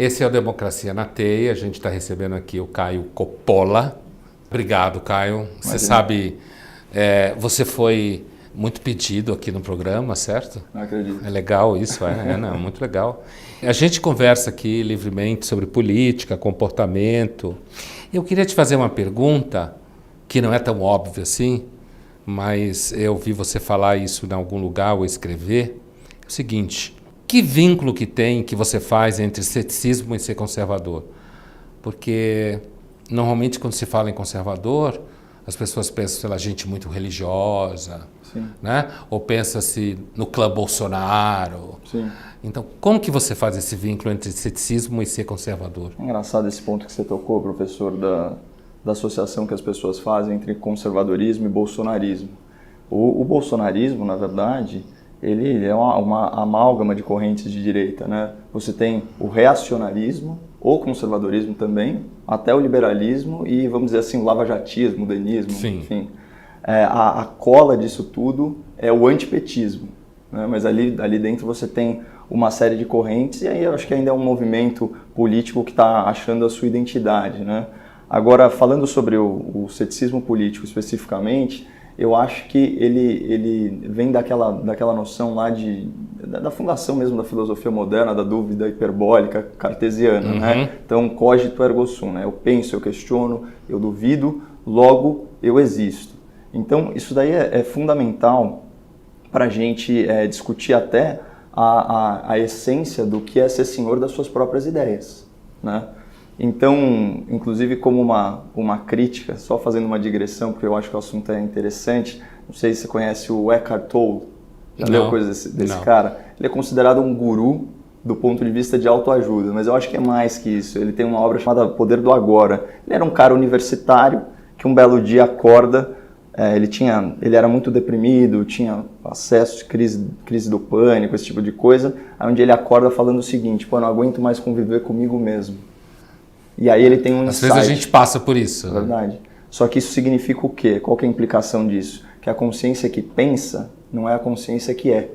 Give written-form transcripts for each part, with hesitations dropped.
Esse é o Democracia na Teia. A gente está recebendo aqui o Caio Coppola. Obrigado, Caio. Você sabe, você foi muito pedido aqui no programa, certo? Não acredito. É legal isso, não, muito legal. A gente conversa aqui livremente sobre política, comportamento. Eu queria te fazer uma pergunta que não é tão óbvia assim, mas eu ouvi você falar isso em algum lugar ou escrever. É o seguinte: que vínculo que você faz entre ceticismo e ser conservador? Porque normalmente quando se fala em conservador, as pessoas pensam, sei lá, gente muito religiosa, né? Ou pensa-se no clã Bolsonaro. Sim. Então, como que você faz esse vínculo entre ceticismo e ser conservador? É engraçado esse ponto que você tocou, professor, da associação que as pessoas fazem entre conservadorismo e bolsonarismo. O bolsonarismo, na verdade, ele é uma amálgama de correntes de direita, né? Você tem o reacionarismo, o conservadorismo também, até o liberalismo e, vamos dizer assim, o lavajatismo, o denismo, enfim. A cola disso tudo é o antipetismo, né? Mas ali dentro você tem uma série de correntes e aí eu acho que ainda é um movimento político que está achando a sua identidade, né? Agora, falando sobre o ceticismo político especificamente, eu acho que ele vem daquela noção lá da fundação mesmo da filosofia moderna, da dúvida hiperbólica cartesiana, né? Então, cogito ergo sum, né? Eu penso, eu questiono, eu duvido, logo eu existo. Então, isso daí é fundamental para a gente discutir até a essência do que é ser senhor das suas próprias ideias, né? Então, inclusive como uma crítica, só fazendo uma digressão, porque eu acho que o assunto é interessante, não sei se você conhece o Eckhart Tolle, já leu coisa desse cara? Ele é considerado um guru do ponto de vista de autoajuda, mas eu acho que é mais que isso. Ele tem uma obra chamada Poder do Agora. Ele era um cara universitário que um belo dia acorda, ele era muito deprimido, tinha acesso de crise do pânico, esse tipo de coisa, onde ele acorda falando o seguinte: pô, eu não aguento mais conviver comigo mesmo. E aí ele tem um insight. Às vezes a gente passa por isso. É verdade. Só que isso significa o quê? Qual que é a implicação disso? Que a consciência que pensa não é a consciência que é.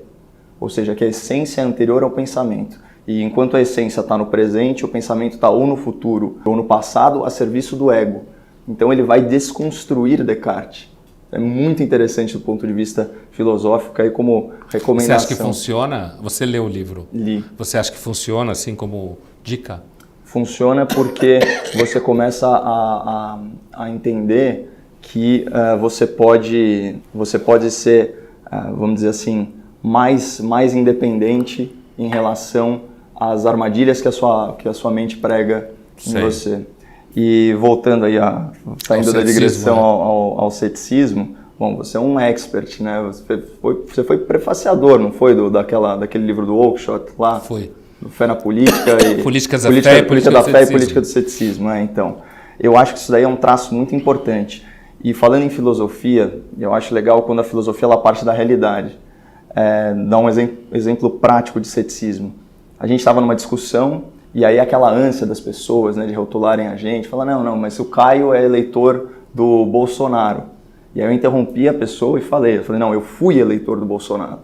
Ou seja, que a essência é anterior ao pensamento. E enquanto a essência está no presente, o pensamento está ou no futuro ou no passado a serviço do ego. Então ele vai desconstruir Descartes. É muito interessante do ponto de vista filosófico e como recomendação. Você acha que funciona? Você leu o livro? Li. Você acha que funciona assim como dica? Funciona porque você começa a entender que você pode ser, vamos dizer assim, mais independente em relação às armadilhas que a sua mente prega em você. E voltando aí, saindo da digressão ao ceticismo, bom, você é um expert, né? Você foi prefaciador, não foi, daquele livro do Oakeshott lá? Foi. Fé na política e política da fé e política do ceticismo, né? Então, eu acho que isso daí é um traço muito importante. E falando em filosofia, eu acho legal quando a filosofia ela parte da realidade. Dá um exemplo prático de ceticismo. A gente estava numa discussão e aí aquela ânsia das pessoas, né, de rotularem a gente, falar não, mas o Caio é eleitor do Bolsonaro. E aí eu interrompi a pessoa e falei, não, eu fui eleitor do Bolsonaro.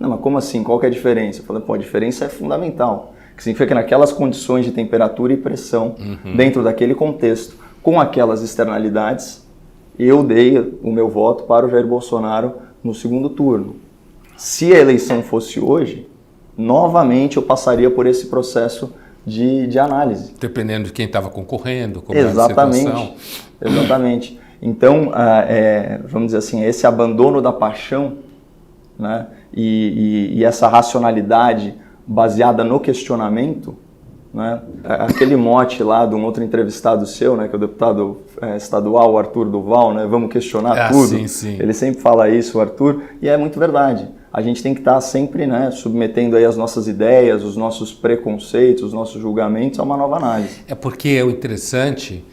Não, mas como assim? Qual que é a diferença? Eu falei, a diferença é fundamental. Que significa que naquelas condições de temperatura e pressão, dentro daquele contexto, com aquelas externalidades, eu dei o meu voto para o Jair Bolsonaro no segundo turno. Se a eleição fosse hoje, novamente eu passaria por esse processo de análise. Dependendo de quem estava concorrendo, como exatamente, era a situação. Exatamente. Então, vamos dizer assim, esse abandono da paixão, né, e essa racionalidade baseada no questionamento, né, aquele mote lá de um outro entrevistado seu, né, que é o deputado estadual, o Arthur Duval, né, vamos questionar tudo. Sim. Ele sempre fala isso, o Arthur, e é muito verdade. A gente tem que estar sempre, né, submetendo aí as nossas ideias, os nossos preconceitos, os nossos julgamentos a uma nova análise. É porque o interessante,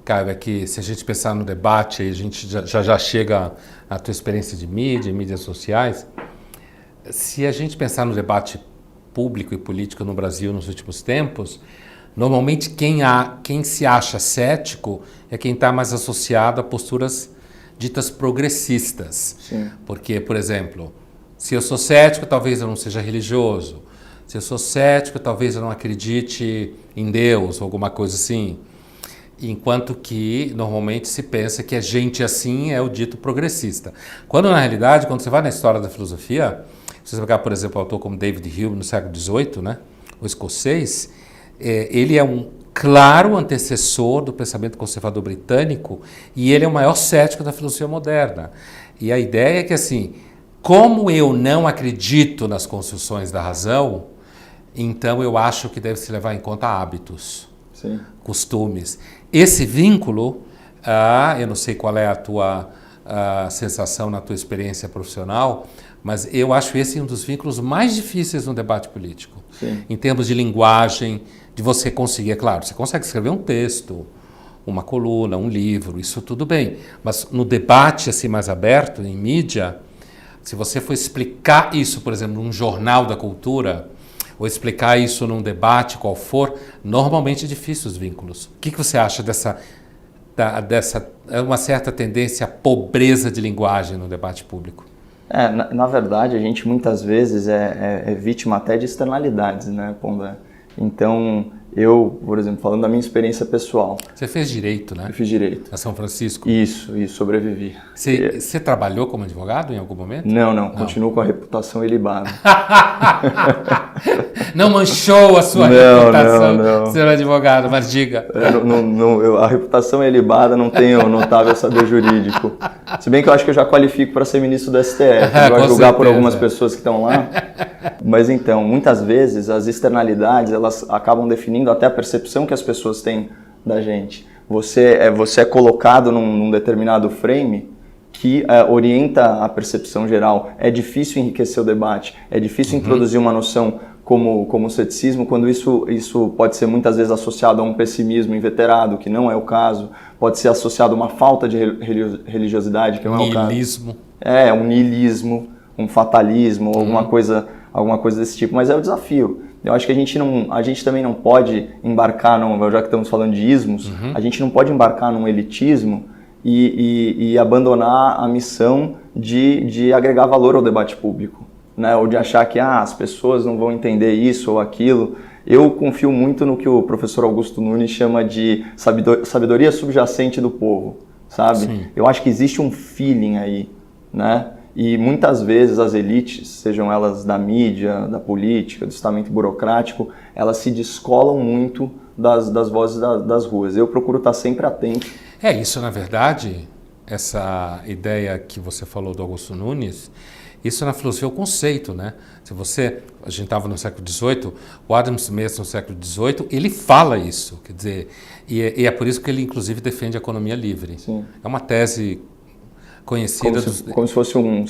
Caio, é que se a gente pensar no debate, a gente já chega à tua experiência de mídias sociais. Se a gente pensar no debate público e político no Brasil nos últimos tempos, normalmente quem se acha cético é quem está mais associado a posturas ditas progressistas. Sim. Porque, por exemplo, se eu sou cético, talvez eu não seja religioso. Se eu sou cético, talvez eu não acredite em Deus ou alguma coisa assim. Enquanto que normalmente se pensa que a gente assim é o dito progressista. Quando na realidade, quando você vai na história da filosofia, se você pegar, por exemplo, um autor como David Hume no século XVIII, né, o escocês, ele é um claro antecessor do pensamento conservador britânico e ele é o maior cético da filosofia moderna. E a ideia é que assim, como eu não acredito nas construções da razão, então eu acho que deve se levar em conta hábitos, sim, costumes. Esse vínculo, eu não sei qual é a tua sensação na tua experiência profissional, mas eu acho esse um dos vínculos mais difíceis no debate político. Sim. Em termos de linguagem, de você conseguir, é claro, você consegue escrever um texto, uma coluna, um livro, isso tudo bem. Mas no debate assim mais aberto, em mídia, se você for explicar isso, por exemplo, num jornal da cultura, ou explicar isso num debate qual for, normalmente é difícil os vínculos. O que você acha dessa uma certa tendência à pobreza de linguagem no debate público? Na verdade, a gente muitas vezes é vítima até de externalidades, né, Pondé? Então, eu, por exemplo, falando da minha experiência pessoal... Você fez direito, né? Eu fiz direito. Na São Francisco? Isso, sobrevivi. Você trabalhou como advogado em algum momento? Não. Continuo com a reputação ilibada. Não manchou a sua reputação de ser advogado, mas diga. A reputação é ilibada, não tenho notável saber jurídico. Se bem que eu acho que eu já qualifico para ser ministro do STF. Eu vou julgar por algumas pessoas que estão lá. Mas então, muitas vezes as externalidades, elas acabam definindo até a percepção que as pessoas têm da gente. Você é colocado num determinado frame que orienta a percepção geral. É difícil enriquecer o debate, é difícil introduzir uma noção como o ceticismo, quando isso pode ser muitas vezes associado a um pessimismo inveterado, que não é o caso, pode ser associado a uma falta de religiosidade, que não é o caso. Niilismo. Um niilismo, um fatalismo, alguma coisa desse tipo, mas é o desafio. Eu acho que a gente também não pode embarcar, já que estamos falando de ismos, a gente não pode embarcar num elitismo e abandonar a missão de agregar valor ao debate público, né? Ou de achar que as pessoas não vão entender isso ou aquilo. Eu confio muito no que o professor Augusto Nunes chama de sabedoria subjacente do povo, sabe? Sim. Eu acho que existe um feeling aí, né? E muitas vezes as elites, sejam elas da mídia, da política, do estamento burocrático, elas se descolam muito das vozes das ruas. Eu procuro estar sempre atento. Isso na verdade, essa ideia que você falou do Augusto Nunes, isso na filosofia é o conceito, né? A gente estava no século XVIII, o Adam Smith no século XVIII, ele fala isso, quer dizer, e é por isso que ele inclusive defende a economia livre. Sim. É uma tese conhecida... Como se fosse um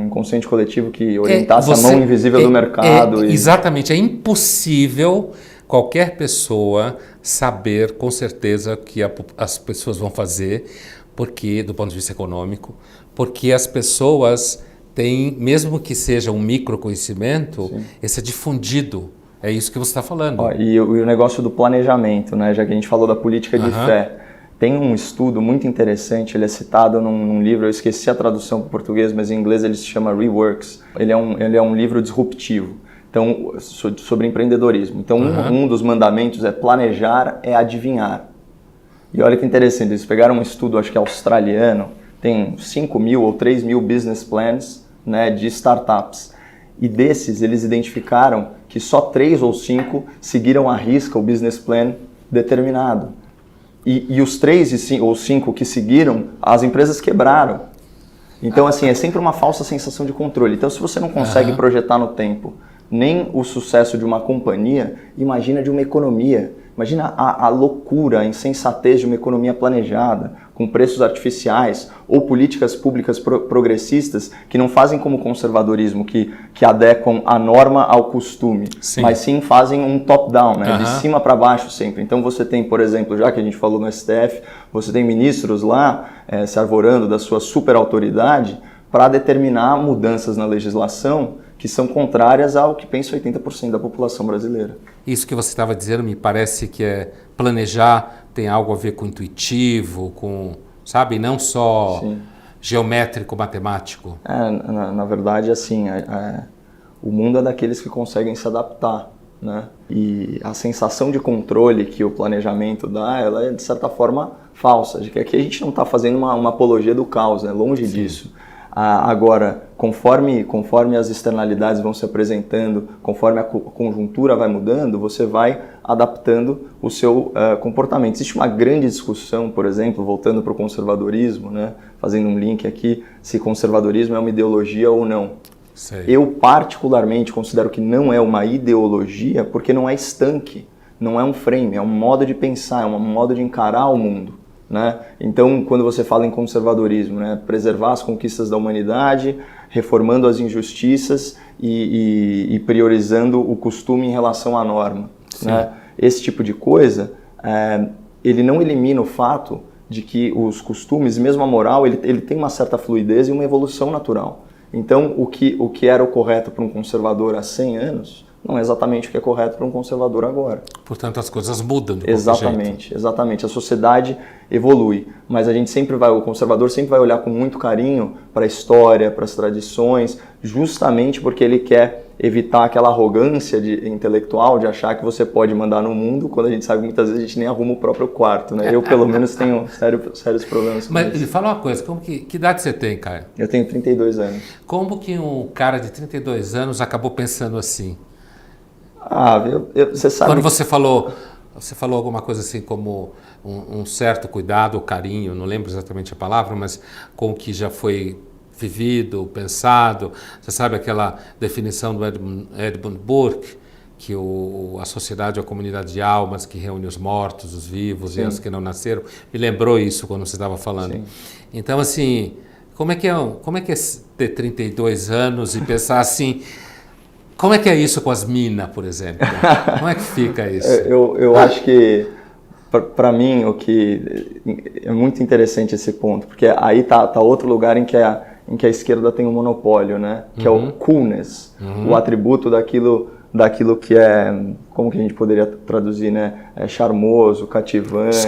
inconsciente coletivo que orientasse a mão invisível do mercado. Exatamente, é impossível qualquer pessoa saber com certeza o que as pessoas vão fazer, porque do ponto de vista econômico, porque as pessoas têm, mesmo que seja um microconhecimento, esse é difundido. É isso que você está falando. E o negócio do planejamento, né? Já que a gente falou da política de fé. Tem um estudo muito interessante, ele é citado num livro, eu esqueci a tradução para o português, mas em inglês ele se chama Reworks. Ele é um livro disruptivo, então, sobre empreendedorismo. Então, um dos mandamentos é planejar, é adivinhar. E olha que interessante, eles pegaram um estudo, acho que australiano, tem 5.000 ou 3.000 business plans, né, de startups. E desses, eles identificaram que só 3 ou 5 seguiram à risca o business plan determinado. E os 3 ou 5 que seguiram, as empresas quebraram. Então, assim, é sempre uma falsa sensação de controle. Então, se você não consegue projetar no tempo nem o sucesso de uma companhia, imagina de uma economia. Imagina a loucura, a insensatez de uma economia planejada, com preços artificiais, ou políticas públicas progressistas que não fazem como o conservadorismo, que adequam a norma ao costume, mas sim fazem um top-down, né? De cima para baixo sempre. Então você tem, por exemplo, já que a gente falou no STF, você tem ministros lá se arvorando da sua superautoridade para determinar mudanças na legislação que são contrárias ao que pensa 80% da população brasileira. Isso que você estava dizendo me parece que planejar tem algo a ver com intuitivo, com, sabe, não só geométrico, matemático. Na verdade, assim, O mundo é daqueles que conseguem se adaptar, né? E a sensação de controle que o planejamento dá, ela é de certa forma falsa, de que aqui a gente não está fazendo uma apologia do caos, né? Longe disso. Agora, conforme as externalidades vão se apresentando, conforme a conjuntura vai mudando, você vai adaptando o seu comportamento. Existe uma grande discussão, por exemplo, voltando para o conservadorismo, né? Fazendo um link aqui, se conservadorismo é uma ideologia ou não. Sei. Eu particularmente considero que não é uma ideologia porque não é estanque, não é um frame, é um modo de pensar, é um modo de encarar o mundo, né? Então, quando você fala em conservadorismo, né, preservar as conquistas da humanidade, reformando as injustiças e priorizando o costume em relação à norma, né? Esse tipo de coisa, ele não elimina o fato de que os costumes, mesmo a moral, ele tem uma certa fluidez e uma evolução natural. Então, o que era o correto para um conservador há 100 anos, não é exatamente o que é correto para um conservador agora. Portanto, as coisas mudam de Exatamente, exatamente. A sociedade evolui, mas o conservador sempre vai olhar com muito carinho para a história, para as tradições, justamente porque ele quer evitar aquela arrogância intelectual de achar que você pode mandar no mundo, quando a gente sabe que muitas vezes a gente nem arruma o próprio quarto, né? Eu, pelo menos, tenho sérios problemas com isso. Mas fala uma coisa, que idade você tem, Caio? Eu tenho 32 anos. Como que um cara de 32 anos acabou pensando assim? Você sabe... Quando você falou alguma coisa assim como um certo cuidado, carinho, não lembro exatamente a palavra, mas com o que já foi vivido, pensado. Você sabe aquela definição do Edmund Burke, que a sociedade é a comunidade de almas que reúne os mortos, os vivos, sim, e os que não nasceram. Me lembrou isso quando você estava falando. Sim. Então, assim, como é que é ter 32 anos e pensar assim... Como é que é isso com as minas, por exemplo? Como é que fica isso? Eu acho que, para mim, o que é muito interessante esse ponto, porque aí tá outro lugar em que a esquerda tem um monopólio, né? Que é o coolness, o atributo daquilo que é, como que a gente poderia traduzir, né? É charmoso, cativante,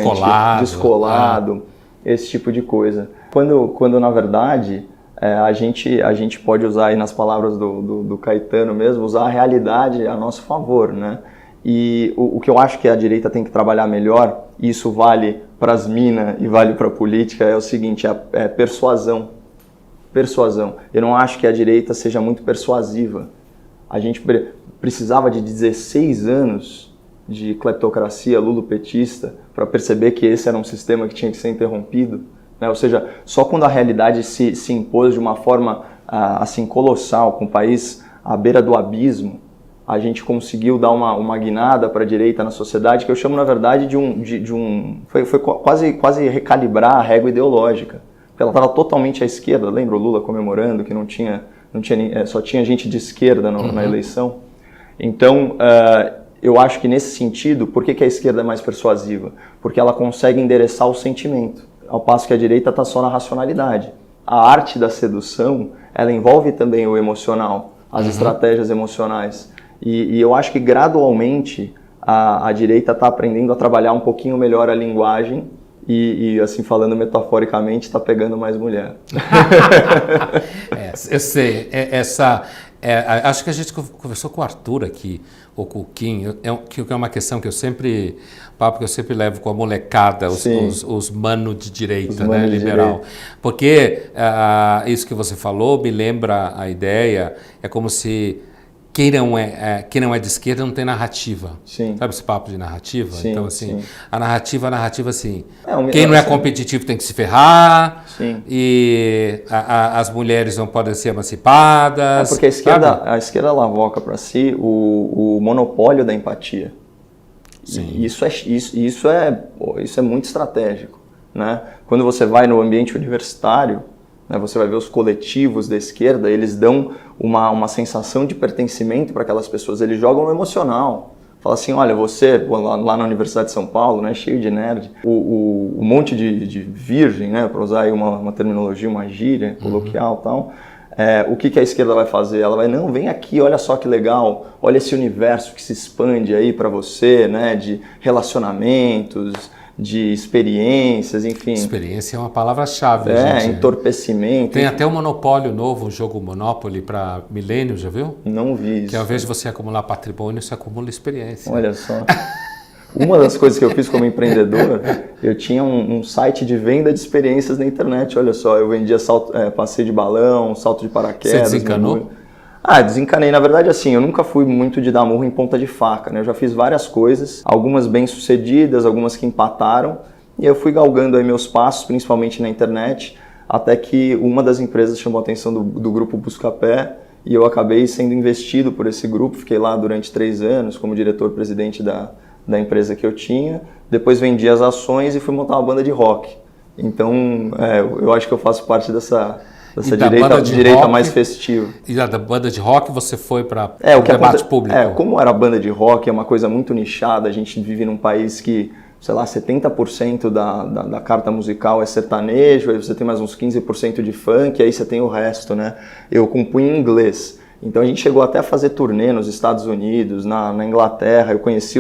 descolado, esse tipo de coisa. Quando na verdade... A gente pode usar aí nas palavras do Caetano mesmo, usar a realidade a nosso favor, né? E o que eu acho que a direita tem que trabalhar melhor, e isso vale para as minas e vale para a política, é o seguinte, é persuasão. Persuasão. Eu não acho que a direita seja muito persuasiva. A gente precisava de 16 anos de cleptocracia lulopetista para perceber que esse era um sistema que tinha que ser interrompido. Ou seja, só quando a realidade se impôs de uma forma assim colossal, com o país à beira do abismo, a gente conseguiu dar uma guinada para a direita na sociedade, que eu chamo, na verdade, foi quase recalibrar a régua ideológica. Porque ela estava totalmente à esquerda, lembra o Lula comemorando que só tinha gente de esquerda na eleição? Então, eu acho que nesse sentido, por que a esquerda é mais persuasiva? Porque ela consegue endereçar o sentimento. Ao passo que a direita está só na racionalidade. A arte da sedução, ela envolve também o emocional, as estratégias emocionais. E eu acho que gradualmente a direita está aprendendo a trabalhar um pouquinho melhor a linguagem e assim, falando metaforicamente, está pegando mais mulher. Eu sei, acho que a gente conversou com o Arthur aqui, ou com o Kim, que é uma questão que eu sempre levo com a molecada, os mano de direita, né, liberal. Porque isso que você falou me lembra a ideia, é como se quem não é de esquerda não tem narrativa. Sim. Sabe esse papo de narrativa? Sim, então, assim, sim. A narrativa, assim, quem não é competitivo tem que se ferrar, sim, e as mulheres não podem ser emancipadas. Porque a esquerda lavoca para si o monopólio da empatia. Sim. E isso é muito estratégico, né? Quando você vai no ambiente universitário, né, você vai ver os coletivos da esquerda, eles dão uma sensação de pertencimento para aquelas pessoas, eles jogam no emocional. Fala assim, olha, você, lá na Universidade de São Paulo, né, cheio de nerd, o monte de virgem, né, para usar aí uma terminologia, uma gíria coloquial e tal, o que a esquerda vai fazer? Ela vai, não, vem aqui, olha só que legal, olha esse universo que se expande aí para você, né, de relacionamentos, de experiências, enfim. Experiência é uma palavra-chave. Entorpecimento. Tem até um monopólio novo, um jogo Monopoly para milênio, já viu? Não vi isso. Que ao invés de você acumular patrimônio, você acumula experiência. Olha só. Uma das coisas que eu fiz como empreendedor, eu tinha um site de venda de experiências na internet. Olha só, eu vendia passeio de balão, salto de paraquedas. Você desencanou? Desencanei. Na verdade, assim, eu nunca fui muito de dar murro em ponta de faca, né? Eu já fiz várias coisas, algumas bem-sucedidas, algumas que empataram. E eu fui galgando aí meus passos, principalmente na internet, até que uma das empresas chamou a atenção do grupo Buscapé e eu acabei sendo investido por esse grupo. Fiquei lá durante 3 anos como diretor-presidente da empresa que eu tinha, depois vendi as ações e fui montar uma banda de rock. Então, eu acho que eu faço parte dessa direita rock, mais festiva. E da banda de rock você foi para o debate público? Como era banda de rock, é uma coisa muito nichada, a gente vive num país que, sei lá, 70% da carta musical é sertanejo, aí você tem mais uns 15% de funk, aí você tem o resto, né? Eu compunha em inglês. Então a gente chegou até a fazer turnê nos Estados Unidos, na Inglaterra, eu conheci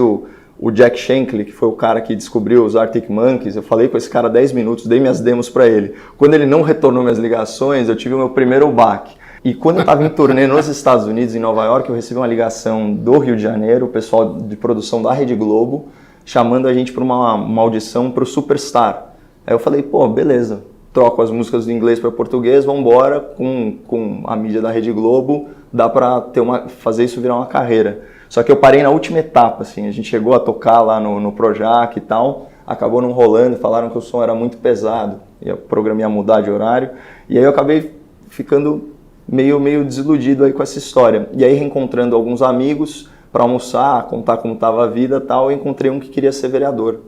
o Jack Shankly, que foi o cara que descobriu os Arctic Monkeys. Eu falei com esse cara 10 minutos, dei minhas demos para ele. Quando ele não retornou minhas ligações, eu tive o meu primeiro baque. E quando eu estava em turnê nos Estados Unidos, em Nova York, eu recebi uma ligação do Rio de Janeiro, o pessoal de produção da Rede Globo, chamando a gente para uma audição para o Superstar. Aí eu falei, beleza, troco as músicas do inglês para português, vamos embora, com a mídia da Rede Globo, dá para fazer isso virar uma carreira. Só que eu parei na última etapa, assim, a gente chegou a tocar lá no Projac e tal, acabou não rolando, falaram que o som era muito pesado, e o programa ia mudar de horário, e aí eu acabei ficando meio desiludido aí com essa história. E aí, reencontrando alguns amigos para almoçar, contar como estava a vida e tal, eu encontrei um que queria ser vereador.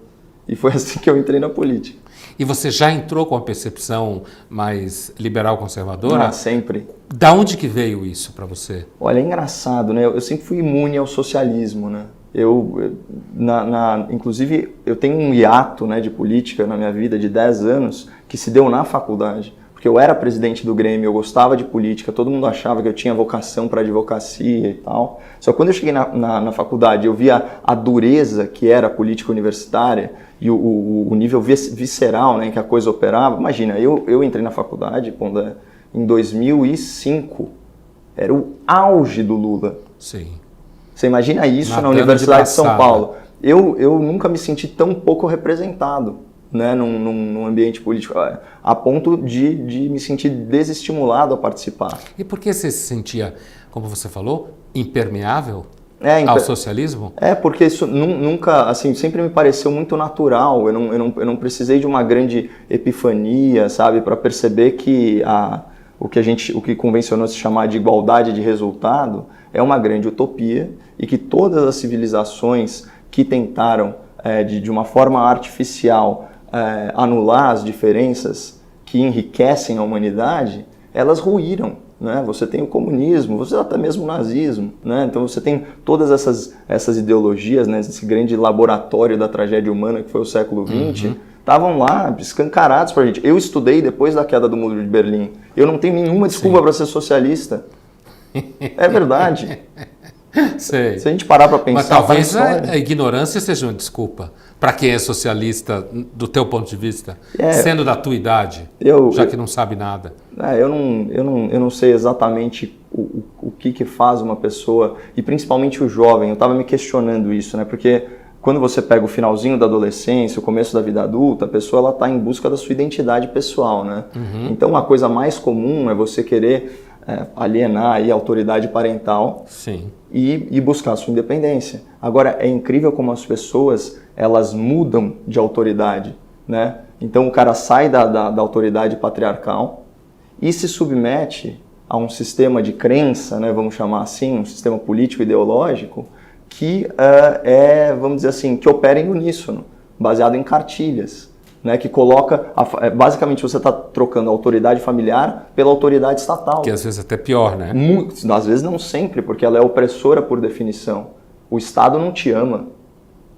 E foi assim que eu entrei na política. E você já entrou com a percepção mais liberal-conservadora? Sempre. Da onde que veio isso para você? Olha, é engraçado, né? Eu sempre fui imune ao socialismo, né? Inclusive, eu tenho um hiato, né, de política na minha vida de 10 anos que se deu na faculdade. Porque eu era presidente do Grêmio, eu gostava de política, todo mundo achava que eu tinha vocação para advocacia e tal. Só que quando eu cheguei na faculdade, eu via a dureza que era a política universitária e o nível visceral, né, em que a coisa operava. Imagina, eu entrei na faculdade em 2005, era o auge do Lula. Sim. Você imagina isso na Universidade de São Paulo. Eu nunca me senti tão pouco representado, né, num ambiente político, a ponto de me sentir desestimulado a participar. E por que você se sentia, como você falou, impermeável ao socialismo? Porque isso nunca, assim, sempre me pareceu muito natural. Eu não precisei de uma grande epifania, sabe, para perceber que o que convencionou se chamar de igualdade de resultado é uma grande utopia e que todas as civilizações que tentaram de uma forma artificial anular as diferenças que enriquecem a humanidade, elas ruíram, né? Você tem o comunismo, você até mesmo o nazismo, né? Então você tem todas essas ideologias, né? Esse grande laboratório da tragédia humana que foi o século XX, estavam lá escancarados para a gente. Eu estudei depois da queda do Muro de Berlim. Eu não tenho nenhuma desculpa para ser socialista. É verdade. Sei. Se a gente parar para pensar... Mas talvez a ignorância seja uma desculpa para quem é socialista, do teu ponto de vista, sendo da tua idade, já que não sabe nada. Eu não sei exatamente o que faz uma pessoa, e principalmente o jovem. Eu estava me questionando isso, né? Porque quando você pega o finalzinho da adolescência, o começo da vida adulta, a pessoa está em busca da sua identidade pessoal, né? Então, a coisa mais comum é você querer alienar aí a autoridade parental. Sim. E buscar a sua independência. Agora, é incrível como as pessoas, elas mudam de autoridade, né? Então, o cara sai da autoridade patriarcal e se submete a um sistema de crença, né, vamos chamar assim, um sistema político-ideológico, que vamos dizer assim, que opera em uníssono, baseado em cartilhas, né, que coloca, basicamente você está trocando a autoridade familiar pela autoridade estatal. Que às vezes até pior, né? Às vezes não sempre, porque ela é opressora por definição. O Estado não te ama,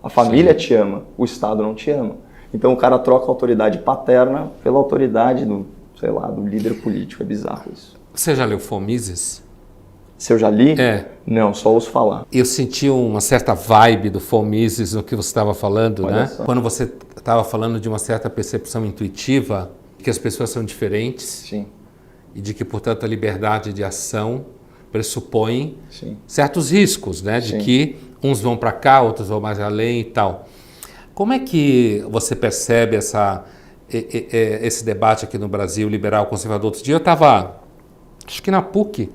a família te ama, o Estado não te ama. Então o cara troca a autoridade paterna pela autoridade do líder político. É bizarro isso. Você já leu Mises? Se eu já li? É. Não, só ouço falar. Eu senti uma certa vibe do von Mises no que você estava falando, Olha né? só. Quando você estava falando de uma certa percepção intuitiva, que as pessoas são diferentes. Sim. E de que, portanto, a liberdade de ação pressupõe Sim. certos riscos, né? De Sim. que uns vão para cá, outros vão mais além e tal. Como é que você percebe esse debate aqui no Brasil, liberal, conservador? Outro dia eu estava, acho que na PUC,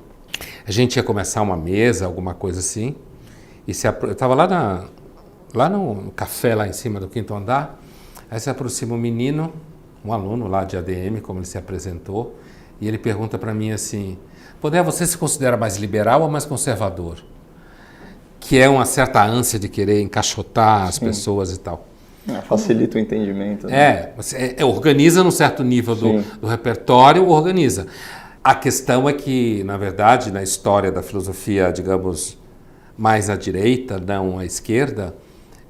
a gente ia começar uma mesa, alguma coisa assim, e eu estava lá no café, lá em cima do 5º andar, aí se aproxima um menino, um aluno lá de ADM, como ele se apresentou, e ele pergunta para mim assim, Pondé, você se considera mais liberal ou mais conservador? Que é uma certa ânsia de querer encaixotar as pessoas e tal. Facilita o entendimento. Né? Você organiza num certo nível do repertório, organiza. A questão é que, na verdade, na história da filosofia, digamos, mais à direita, não à esquerda,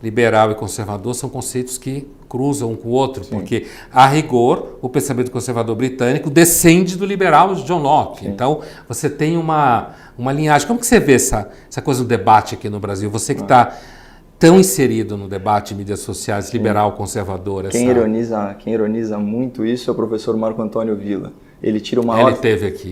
liberal e conservador são conceitos que cruzam um com o outro, porque, a rigor, o pensamento conservador britânico descende do liberal de John Locke. Sim. Então, você tem uma linhagem. Como que você vê essa coisa do debate aqui no Brasil? Você que está tão inserido no debate de mídias sociais, liberal, conservador. Quem ironiza muito isso é o professor Marco Antônio Villa. Ele tira o maior,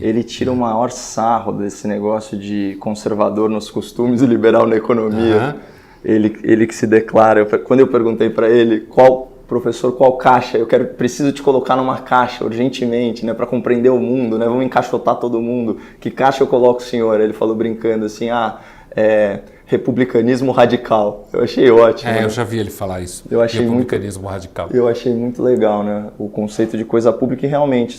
ele tira o maior sarro desse negócio de conservador nos costumes e liberal na economia. Ele que se declara. Quando eu perguntei para ele, professor, qual caixa? Preciso te colocar numa caixa urgentemente, né, para compreender o mundo, né? Vamos encaixotar todo mundo. Que caixa eu coloco o senhor? Ele falou brincando assim, republicanismo radical. Eu achei ótimo. Eu já vi ele falar isso. Republicanismo radical. Eu achei muito legal, né? O conceito de coisa pública, e realmente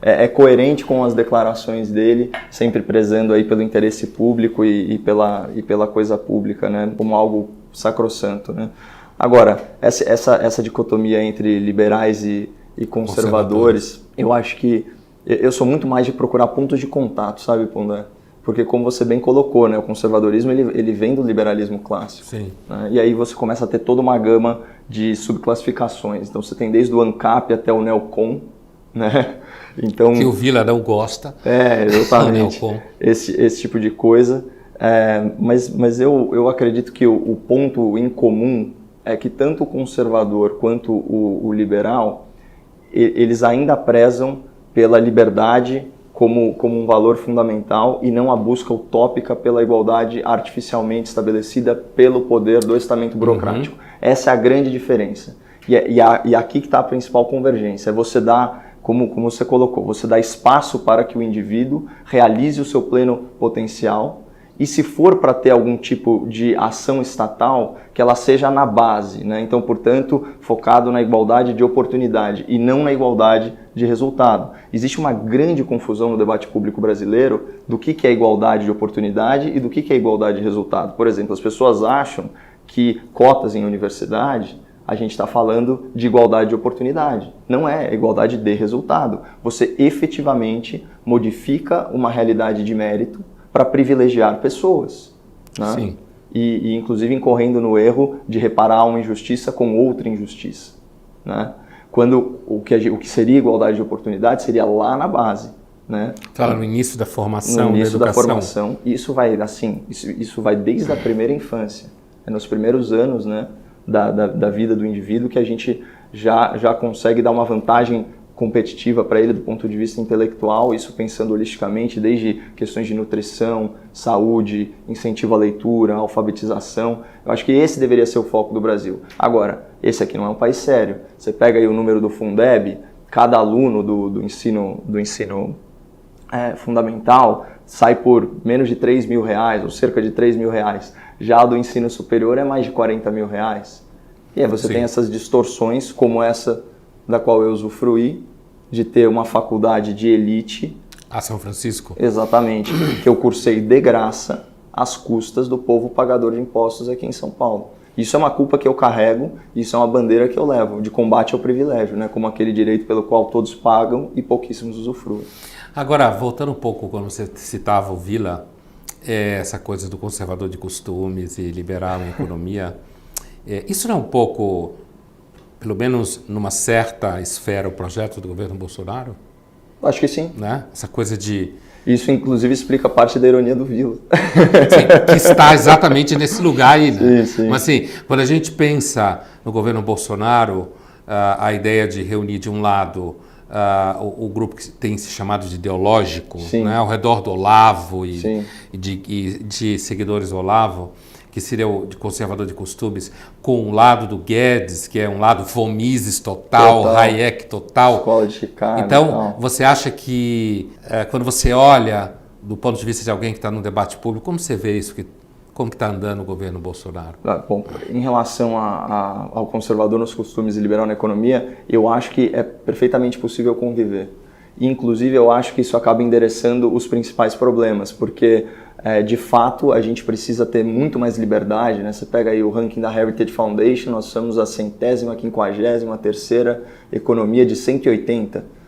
é coerente com as declarações dele, sempre prezando aí pelo interesse público e pela coisa pública, né? Como algo sacrossanto, né? Agora, essa dicotomia entre liberais e conservadores, eu acho que eu sou muito mais de procurar pontos de contato, sabe, Pondé? Porque, como você bem colocou, né, o conservadorismo ele vem do liberalismo clássico. Sim. Né? E aí você começa a ter toda uma gama de subclassificações. Então você tem desde o ANCAP até o NEOCON, né? Então, que o Villa não gosta. Exatamente. esse tipo de coisa. Mas eu acredito que o ponto em comum é que tanto o conservador quanto o liberal, eles ainda prezam pela liberdade como um valor fundamental e não a busca utópica pela igualdade artificialmente estabelecida pelo poder do estamento burocrático. Essa é a grande diferença. E aqui que está a principal convergência. É você dar, como você colocou, você dá espaço para que o indivíduo realize o seu pleno potencial. E se for para ter algum tipo de ação estatal, que ela seja na base, né? Então, portanto, focado na igualdade de oportunidade e não na igualdade de resultado. Existe uma grande confusão no debate público brasileiro do que é igualdade de oportunidade e do que é igualdade de resultado. Por exemplo, as pessoas acham que cotas em universidade, a gente está falando de igualdade de oportunidade. Não é igualdade de resultado. Você efetivamente modifica uma realidade de mérito para privilegiar pessoas, né? Sim. E inclusive incorrendo no erro de reparar uma injustiça com outra injustiça, né? Quando o que seria igualdade de oportunidade seria lá na base, né? Fala no início da formação, no início da educação. Da formação, isso vai desde a primeira infância, é nos primeiros anos, né, da vida do indivíduo que a gente já consegue dar uma vantagem competitiva para ele do ponto de vista intelectual, isso pensando holisticamente, desde questões de nutrição, saúde, incentivo à leitura, alfabetização. Eu acho que esse deveria ser o foco do Brasil. Agora, esse aqui não é um país sério. Você pega aí o número do Fundeb, cada aluno do ensino fundamental sai por menos de R$3.000, ou cerca de R$3.000. Já do ensino superior é mais de R$40.000. E aí você tem essas distorções, como essa da qual eu usufruí, de ter uma faculdade de elite. São Francisco? Exatamente, que eu cursei de graça às custas do povo pagador de impostos aqui em São Paulo. Isso é uma culpa que eu carrego, isso é uma bandeira que eu levo, de combate ao privilégio, né? Como aquele direito pelo qual todos pagam e pouquíssimos usufruem. Agora, voltando um pouco, quando você citava o Villa, essa coisa do conservador de costumes e liberal em economia, isso não é um pouco, pelo menos numa certa esfera, o projeto do governo Bolsonaro? Acho que sim. Né? Essa coisa de... Isso, inclusive, explica parte da ironia do Vila. Sim, que está exatamente nesse lugar aí. Né? Sim, sim. Mas assim, quando a gente pensa no governo Bolsonaro, a ideia de reunir de um lado o grupo que tem se chamado de ideológico, né? Ao redor do Olavo e de seguidores do Olavo, que seria o de conservador de costumes, com o lado do Guedes, que é um lado Mises total, Hayek total. Escola de Chicago. Então, você acha que, quando você olha do ponto de vista de alguém que está no debate público, como você vê isso? Como que está andando o governo Bolsonaro? Bom, em relação ao conservador nos costumes e liberal na economia, eu acho que é perfeitamente possível conviver. E, inclusive, eu acho que isso acaba endereçando os principais problemas, porque, de fato, a gente precisa ter muito mais liberdade, né? Você pega aí o ranking da Heritage Foundation, nós somos a 153ª economia de 180.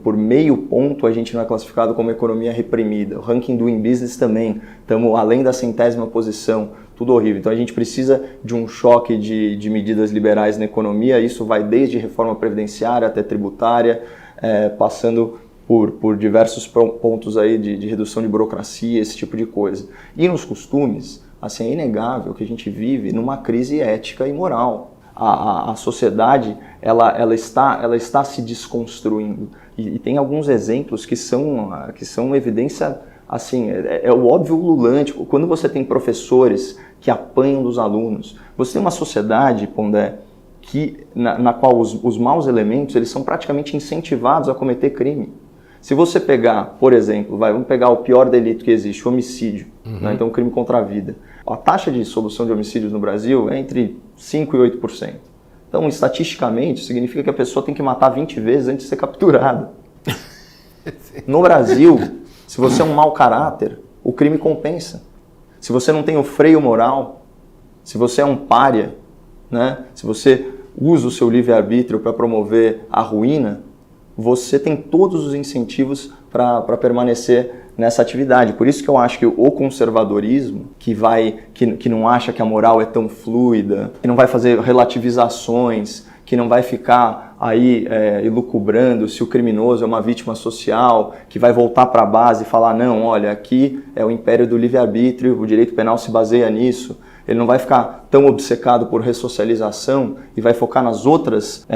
Por meio ponto, a gente não é classificado como economia reprimida. O ranking do Doing Business também, estamos além da 100ª posição, tudo horrível. Então a gente precisa de um choque de medidas liberais na economia, isso vai desde reforma previdenciária até tributária, passando por diversos pontos aí de redução de burocracia, esse tipo de coisa. E nos costumes, assim, é inegável que a gente vive numa crise ética e moral. A sociedade ela está se desconstruindo e tem alguns exemplos que são evidência, assim, é o óbvio ululante. Quando você tem professores que apanham dos alunos, você tem uma sociedade, Pondé, na qual os maus elementos eles são praticamente incentivados a cometer crime. Se você pegar, por exemplo, vamos pegar o pior delito que existe, o homicídio, né? Então o crime contra a vida. A taxa de solução de homicídios no Brasil é entre 5% e 8%. Então, estatisticamente, significa que a pessoa tem que matar 20 vezes antes de ser capturada. No Brasil, se você é um mau caráter, o crime compensa. Se você não tem o freio moral, se você é um pária, né? Se você usa o seu livre-arbítrio para promover a ruína, você tem todos os incentivos para permanecer nessa atividade. Por isso que eu acho que o conservadorismo, que não acha que a moral é tão fluida, que não vai fazer relativizações, que não vai ficar aí elucubrando se o criminoso é uma vítima social, que vai voltar para a base e falar, não, olha, aqui é o império do livre-arbítrio, o direito penal se baseia nisso. Ele não vai ficar tão obcecado por ressocialização e vai focar nas outras,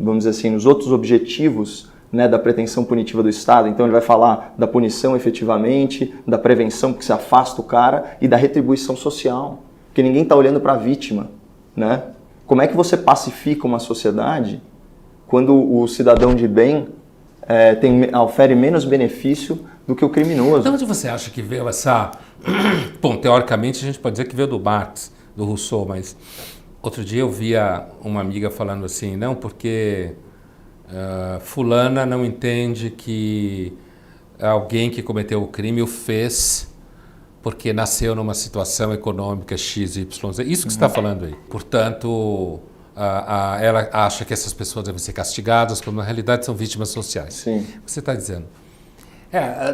vamos dizer assim, nos outros objetivos, né, da pretensão punitiva do Estado. Então ele vai falar da punição efetivamente, da prevenção que se afasta o cara e da retribuição social, porque ninguém está olhando para a vítima, né? Como é que você pacifica uma sociedade quando o cidadão de bem ofere menos benefício do que o criminoso? De onde você acha que veio essa... Bom, teoricamente a gente pode dizer que veio do Marx, do Rousseau, mas outro dia eu via uma amiga falando assim, não, porque fulana não entende que alguém que cometeu o crime o fez porque nasceu numa situação econômica X, Y, Z. Isso que você está falando aí. Portanto, ela acha que essas pessoas devem ser castigadas, quando na realidade são vítimas sociais. Sim. O que você está dizendo?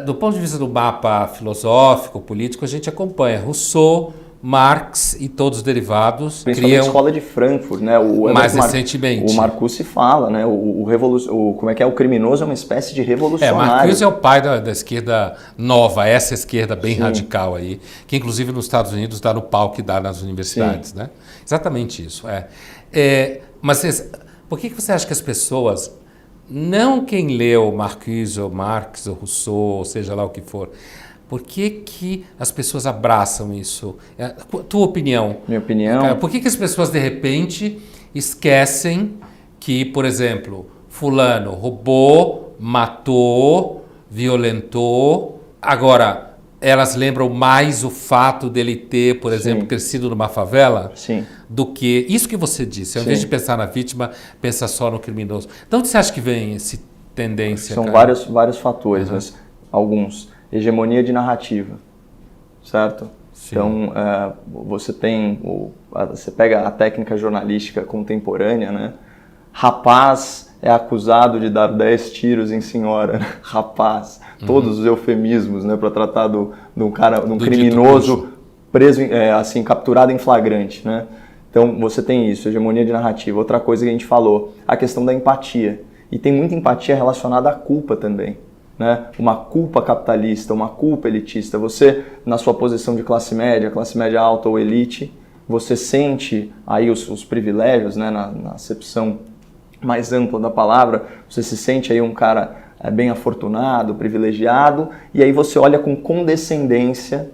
Do ponto de vista do mapa filosófico, político, a gente acompanha Rousseau, Marx e todos os derivados. Principalmente a escola de Frankfurt, né? Mais recentemente. O Marcuse fala, né? Como é que é? O criminoso é uma espécie de revolucionário. Marcuse é o pai da esquerda nova, essa esquerda bem radical aí, que inclusive nos Estados Unidos dá no pau que dá nas universidades, né? Exatamente isso. Mas por que você acha que as pessoas, não quem leu Marcuse ou Marx ou Rousseau, ou seja lá o que for, por que as pessoas abraçam isso? Tua opinião. Minha opinião? Por que as pessoas, de repente, esquecem que, por exemplo, fulano roubou, matou, violentou. Agora, elas lembram mais o fato dele ter, por exemplo, crescido numa favela? Sim. Do que isso que você disse. Ao invés de pensar na vítima, pensa só no criminoso. De onde você acha que vem essa tendência? São vários fatores, mas alguns. Hegemonia de narrativa, certo? Sim. Então, você pega a técnica jornalística contemporânea, né? Rapaz é acusado de dar 10 tiros em senhora. Rapaz. Todos os eufemismos, né? Para tratar de um criminoso preso, assim, capturado em flagrante, né? Então, você tem isso, hegemonia de narrativa. Outra coisa que a gente falou, a questão da empatia. E tem muita empatia relacionada à culpa também. né? Uma culpa capitalista, uma culpa elitista. Você, na sua posição de classe média alta ou elite, você sente aí os privilégios, né? Na acepção mais ampla da palavra, você se sente aí um cara bem afortunado, privilegiado, e aí você olha com condescendência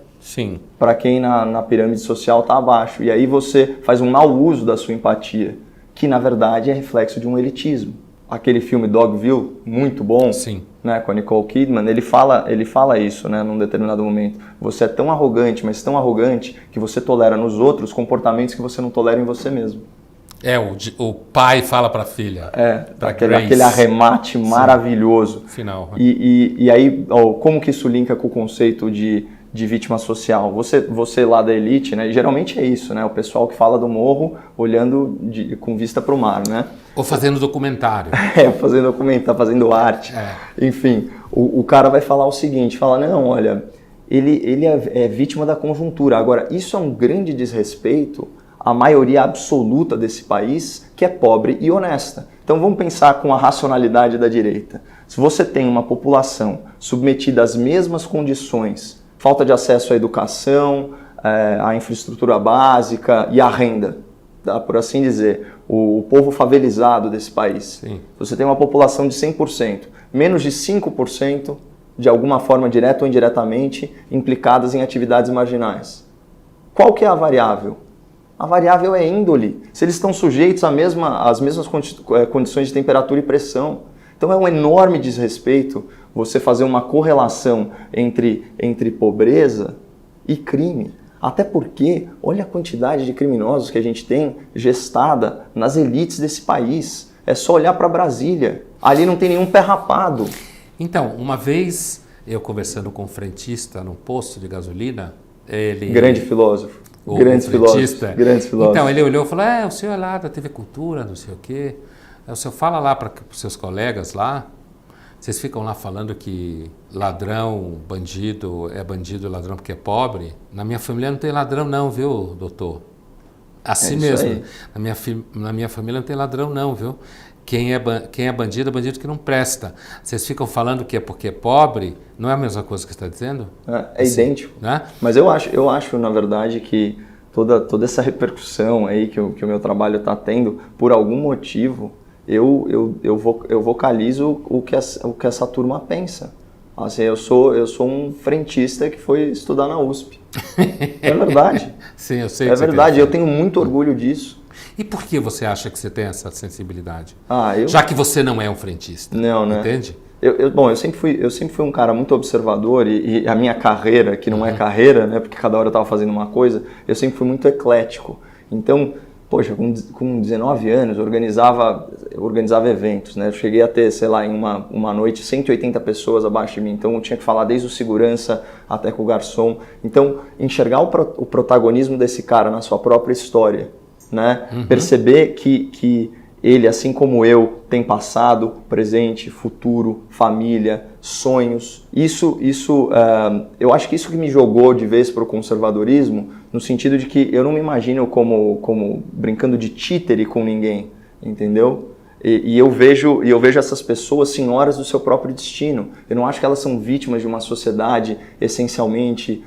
para quem na pirâmide social está abaixo. E aí você faz um mau uso da sua empatia, que na verdade é reflexo de um elitismo. Aquele filme Dogville, muito bom, né, com a Nicole Kidman, ele fala isso, né, num determinado momento. Você é tão arrogante, mas tão arrogante, que você tolera nos outros comportamentos que você não tolera em você mesmo. O pai fala para a filha. Aquele arremate maravilhoso. Final. E aí, como que isso linka com o conceito de vítima social? Você lá da elite, né? Geralmente é isso, né? O pessoal que fala do morro olhando com vista para o mar, né? Ou fazendo documentário. Fazendo documentário, fazendo arte. Enfim, o cara vai falar o seguinte, fala, não, olha, ele é vítima da conjuntura. Agora, isso é um grande desrespeito à maioria absoluta desse país, que é pobre e honesta. Então vamos pensar com a racionalidade da direita. Se você tem uma população submetida às mesmas condições, falta de acesso à educação, à infraestrutura básica e à renda, tá? Por assim dizer, o povo favelizado desse país. Você tem uma população de 100%, menos de 5%, de alguma forma, direta ou indiretamente, implicadas em atividades marginais. Qual que é a variável? A variável é índole. Se eles estão sujeitos às mesmas condições de temperatura e pressão. Então é um enorme desrespeito você fazer uma correlação entre pobreza e crime. Até porque, olha a quantidade de criminosos que a gente tem gestada nas elites desse país. É só olhar para Brasília. Ali não tem nenhum pé rapado. Então, uma vez eu conversando com um frentista num posto de gasolina, ele... Grande filósofo. Grandes filósofos. Então, ele olhou e falou, o senhor é lá da TV Cultura, não sei o quê. O senhor fala lá para os seus colegas lá, vocês ficam lá falando que ladrão, bandido é ladrão porque é pobre. Na minha família não tem ladrão não, viu, doutor? Assim mesmo. Na minha família não tem ladrão não, viu? Quem é bandido é bandido que não presta. Vocês ficam falando que é porque é pobre, não é a mesma coisa que você está dizendo? É assim, idêntico. Né? Mas eu acho, na verdade, que toda essa repercussão aí que o meu trabalho está tendo, por algum motivo, eu vocalizo o que essa turma pensa. Assim, eu sou um frentista que foi estudar na USP. É verdade. Sim, eu sei. É verdade, eu tenho muito orgulho disso. E por que você acha que você tem essa sensibilidade? Eu... Já que você não é um frentista. Não, né? Entende? Eu sempre fui um cara muito observador e a minha carreira, que não é carreira, né? Porque cada hora eu estava fazendo uma coisa, eu sempre fui muito eclético. Então, poxa, com 19 anos, eu organizava eventos, né? Eu cheguei a ter, sei lá, em uma noite, 180 pessoas abaixo de mim. Então, eu tinha que falar desde o segurança até com o garçom. Então, enxergar o protagonismo desse cara na sua própria história, né? Perceber que ele, assim como eu, tem passado, presente, futuro, família, sonhos. Eu acho que isso que me jogou de vez para o conservadorismo, no sentido de que eu não me imagino como brincando de títere com ninguém, entendeu? E eu vejo essas pessoas senhoras do seu próprio destino. Eu não acho que elas são vítimas de uma sociedade essencialmente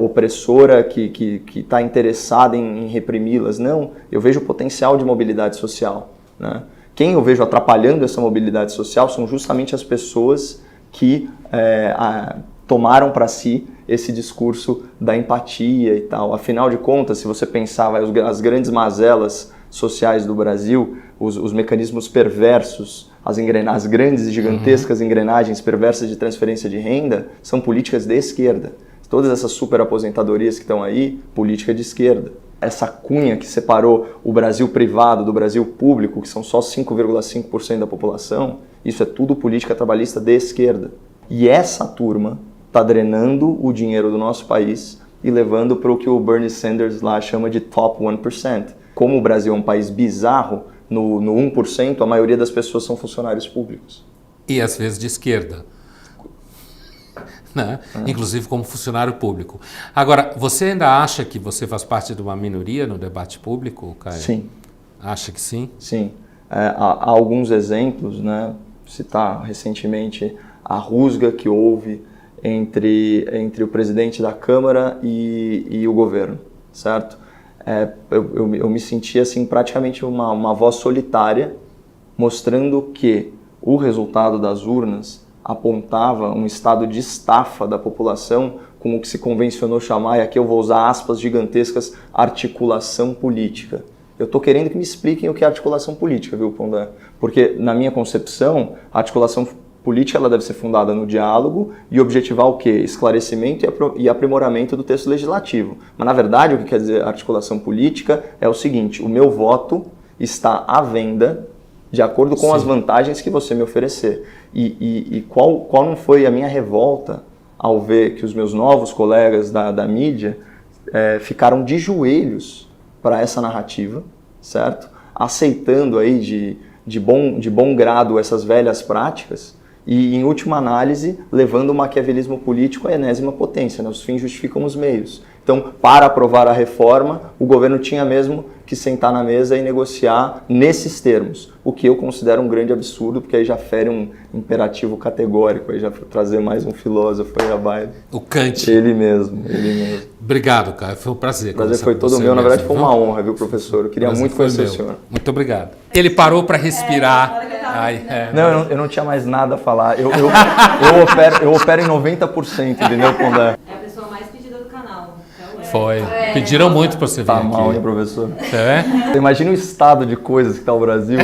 opressora que está interessada em reprimi-las. Não, eu vejo o potencial de mobilidade social, né? Quem eu vejo atrapalhando essa mobilidade social são justamente as pessoas que tomaram para si esse discurso da empatia e tal. Afinal de contas, se você pensar as grandes mazelas sociais do Brasil, os mecanismos perversos, as grandes e gigantescas engrenagens perversas de transferência de renda, são políticas de esquerda. Todas essas superaposentadorias que estão aí, política de esquerda. Essa cunha que separou o Brasil privado do Brasil público, que são só 5,5% da população, isso é tudo política trabalhista de esquerda. E essa turma está drenando o dinheiro do nosso país e levando para o que o Bernie Sanders lá chama de top 1%. Como o Brasil é um país bizarro, no 1%, a maioria das pessoas são funcionários públicos. E às vezes de esquerda. Né? Inclusive como funcionário público. Agora, você ainda acha que você faz parte de uma minoria no debate público, Caio? Sim. Acha que sim? Sim. Há alguns exemplos, né? Citar recentemente a rusga que houve entre o presidente da Câmara e o governo, certo? Eu me senti assim, praticamente uma voz solitária, mostrando que o resultado das urnas apontava um estado de estafa da população com o que se convencionou chamar, e aqui eu vou usar aspas gigantescas, articulação política. Eu estou querendo que me expliquem o que é articulação política, viu, Pondé? Porque, na minha concepção, a articulação política ela deve ser fundada no diálogo e objetivar o quê? Esclarecimento e aprimoramento do texto legislativo. Mas, na verdade, o que quer dizer articulação política é o seguinte: o meu voto está à venda de acordo com as vantagens que você me oferecer. E qual não foi a minha revolta ao ver que os meus novos colegas da mídia ficaram de joelhos para essa narrativa, certo? Aceitando aí de bom grado essas velhas práticas e, em última análise, levando o maquiavelismo político à enésima potência, né? Os fins justificam os meios. Então, para aprovar a reforma, o governo tinha mesmo que sentar na mesa e negociar nesses termos, o que eu considero um grande absurdo, porque aí já fere um imperativo categórico, aí já trazer mais um filósofo aí a baile. O Kant. Ele mesmo. Obrigado, cara. Foi um prazer. O prazer foi todo meu. Na verdade, foi uma honra, viu, professor? Eu queria muito conhecer o senhor. Muito obrigado. Ele parou para respirar. Não, eu não tinha mais nada a falar. Eu opero em 90%, entendeu, Pondé? É a pessoa mais pedida do canal. Foi. Pediram muito para você vir aqui. Tá mal, hein, professor? É? Imagina o estado de coisas que está o Brasil.